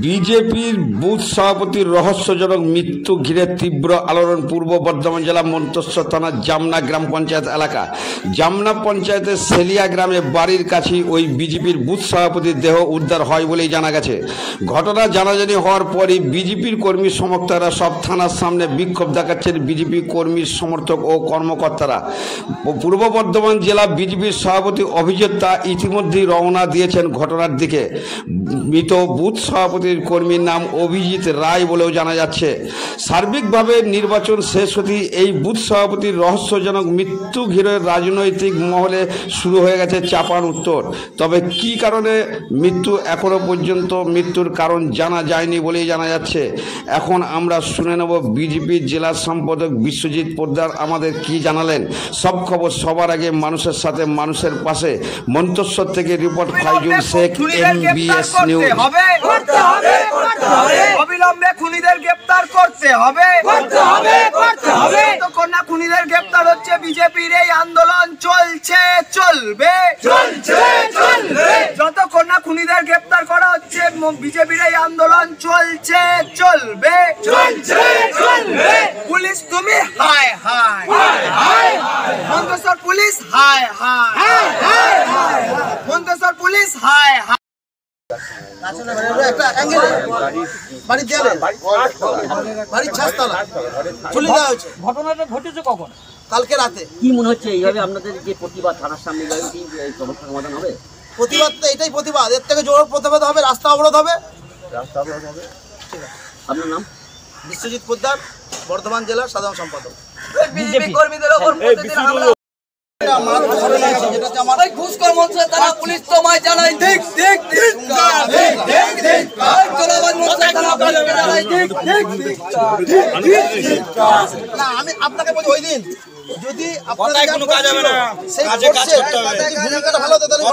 বিজেপির বুথ সভাপতির রহস্যজনক মৃত্যু ঘিরে তীব্র আলোড়ন পূর্ব বর্ধমান জেলা মন্তেশ্বর থানার জামনা গ্রাম পঞ্চায়েত এলাকা। জামনা পঞ্চায়েতের সেলিয়া গ্রামে বাড়ির কাছে ওই বিজেপির বুথ সভাপতির দেহ উদ্ধার হয় বলেই জানা গেছে। ঘটনা জানাজানি হওয়ার পরই বিজেপির কর্মী সমর্থকরা সব থানার সামনে বিক্ষোভ দেখাচ্ছেন বিজেপি কর্মী সমর্থক ও কর্মকর্তারা। পূর্ব বর্ধমান জেলা বিজেপির সভাপতি অভিজিৎ দা ইতিমধ্যেই রওনা দিয়েছেন ঘটনার দিকে। মৃত বুথ সভাপতির কর্মীর নাম অভিজিৎ রায় বলেও জানা যাচ্ছে। সার্বিকভাবে নির্বাচন শেষ হতেই এই বুথ সভাপতির রহস্যজনক মৃত্যু ঘিরে রাজনৈতিক মহলে শুরু হয়ে গেছে চাপান উত্তর। তবে কি কারণে মৃত্যু এখনো পর্যন্ত মৃত্যুর কারণ জানা যায়নি বলেই জানা যাচ্ছে। এখন আমরা শুনে নেব বিজেপির জেলা সম্পাদক বিশ্বজিৎ পোদ্দার আমাদের কি জানালেন। সব খবর সবার আগে মানুষের সাথে মানুষের পাশে। মন্তেশ্বর থেকে report Faizul Sheikh, MBS news. অবিলম্বে খুনিদের গ্রেপ্তার করতে হবে। যতক্ষণ না খুনিদের গ্রেপ্তার হচ্ছে বিজেপির এই আন্দোলন চলছে চলবে। যতক্ষণ না খুনিদের গ্রেপ্তার করা হচ্ছে বিজেপির এই আন্দোলন চলছে চলবে। পুলিশ তুমি হায় হায়, মন্তেশ্বর পুলিশ হায় হায়, মন্তেশ্বর পুলিশ হায় হায়। ঘটনাটা ঘটেছে কখন? কালকে রাতে। কি মনে হচ্ছে এইভাবে আপনাদের যে প্রতিবাদ থানার সামনে কি সমস্যার সমাধান হবে? প্রতিবাদ তো এটাই প্রতিবাদ, এর থেকে জোর প্রতিবাদ হবে, রাস্তা অবরোধ হবে। আপনার নাম? বিশ্বজিৎ পোদ্দার, বর্ধমান জেলার সাধারণ সম্পাদক। বিজেপি কর্মীদের ওপর প্রতিদিন হামলা। পুলিশ তোমায় জানাই ঠিক ঠিক ঠিক। না আমি আপনাকে বলি ওই দিন যদি আপনাদের কোনো কাজ হবে না, সেই ভূমিকাটা ভালো হতো তাহলে